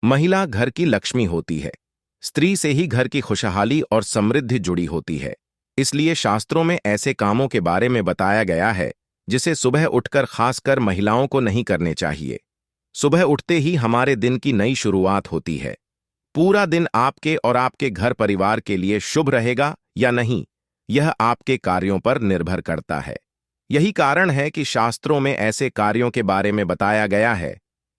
महिला घर की लक्ष्मी होती है। स्त्री से ही घर की खुशहाली और समृद्धि जुड़ी होती है। इसलिए शास्त्रों में ऐसे कामों के बारे में बताया गया है जिसे सुबह उठकर खासकर महिलाओं को नहीं करने चाहिए। सुबह उठते ही हमारे दिन की नई शुरुआत होती है। पूरा दिन आपके और आपके घर परिवार के लिए शुभ रहेगा या नहीं, यह आपके कार्यों पर निर्भर करता है। यही कारण है कि शास्त्रों में ऐसे कार्यों के बारे में बताया गया है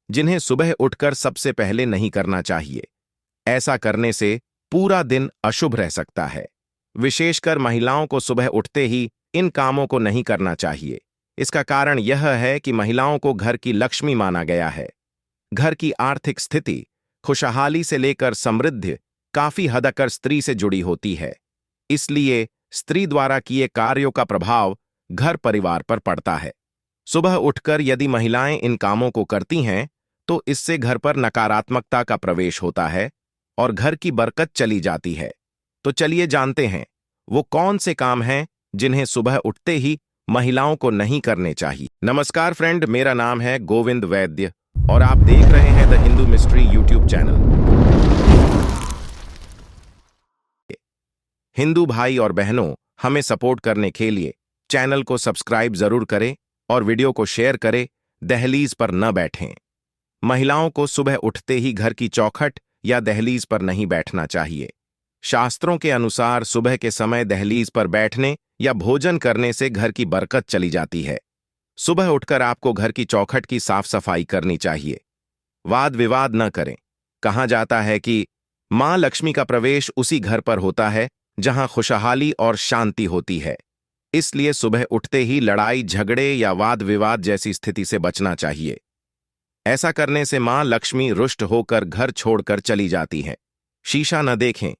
जिन्हें सुबह उठकर सबसे पहले नहीं करना चाहिए। ऐसा करने से पूरा दिन अशुभ रह सकता है। विशेषकर महिलाओं को सुबह उठते ही इन कामों को नहीं करना चाहिए। इसका कारण यह है कि महिलाओं को घर की लक्ष्मी माना गया है। घर की आर्थिक स्थिति, खुशहाली से लेकर समृद्धि काफी हद तक स्त्री से जुड़ी होती है। इसलिए स्त्री द्वारा किए कार्यों का प्रभाव घर परिवार पर पड़ता है। सुबह उठकर यदि महिलाएं इन कामों को करती हैं तो इससे घर पर नकारात्मकता का प्रवेश होता है और घर की बरकत चली जाती है। तो चलिए जानते हैं वो कौन से काम हैं जिन्हें सुबह उठते ही महिलाओं को नहीं करने चाहिए। नमस्कार फ्रेंड, मेरा नाम है गोविंद वैद्य और आप देख रहे हैं the Hindu mystery YouTube channel. Hindu भाई और बहनों, हमें सपोर्ट करने के लिए चैनल को सब्सक्राइब जरूर करें और वीडियो को शेयर करें। दहलीज पर न बैठें। महिलाओं को सुबह उठते ही घर की चौखट या दहलीज पर नहीं बैठना चाहिए। शास्त्रों के अनुसार सुबह के समय दहलीज पर बैठने या भोजन करने से घर की बरकत चली जाती है। सुबह उठकर आपको घर की चौखट की साफ सफाई करनी चाहिए। वाद विवाद न करें। कहा जाता है कि मां लक्ष्मी का प्रवेश उसी घर पर होता है जहां खुशहाली और शांति होती है। इसलिए सुबह उठते ही लड़ाई झगड़े या वाद विवाद जैसी स्थिति से बचना चाहिए। ऐसा करने से मां लक्ष्मी रुष्ट होकर घर छोड़कर चली जाती हैं। शीशा न देखें।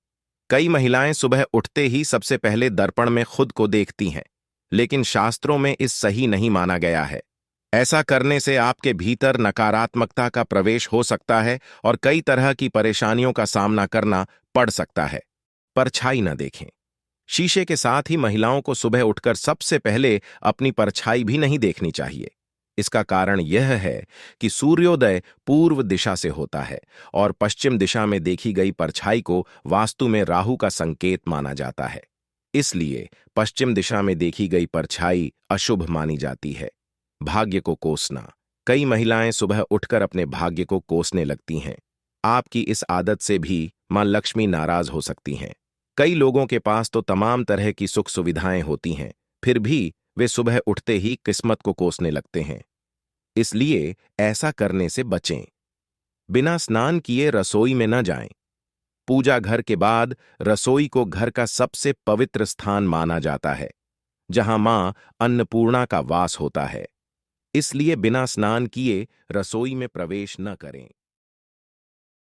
कई महिलाएं सुबह उठते ही सबसे पहले दर्पण में खुद को देखती हैं, लेकिन शास्त्रों में इस सही नहीं माना गया है। ऐसा करने से आपके भीतर नकारात्मकता का प्रवेश हो सकता है और कई तरह की परेशानियों का सामना करना पड़ सकता है। परछाई न देखें। शीशे के साथ ही महिलाओं को सुबह उठकर सबसे पहले अपनी परछाई भी नहीं देखनी चाहिए। इसका कारण यह है कि सूर्योदय पूर्व दिशा से होता है और पश्चिम दिशा में देखी गई परछाई को वास्तु में राहु का संकेत माना जाता है। इसलिए पश्चिम दिशा में देखी गई परछाई अशुभ मानी जाती है। भाग्य को कोसना। कई महिलाएं सुबह उठकर अपने भाग्य को कोसने लगती हैं। आपकी इस आदत से भी मां लक्ष्मी नाराज हो सकती हैं। कई लोगों के पास तो तमाम तरह की सुख सुविधाएं होती हैं, फिर भी वे सुबह उठते ही किस्मत को कोसने लगते हैं। इसलिए ऐसा करने से बचें। बिना स्नान किए रसोई में न जाएं। पूजा घर के बाद रसोई को घर का सबसे पवित्र स्थान माना जाता है, जहां मां अन्नपूर्णा का वास होता है। इसलिए बिना स्नान किए रसोई में प्रवेश न करें।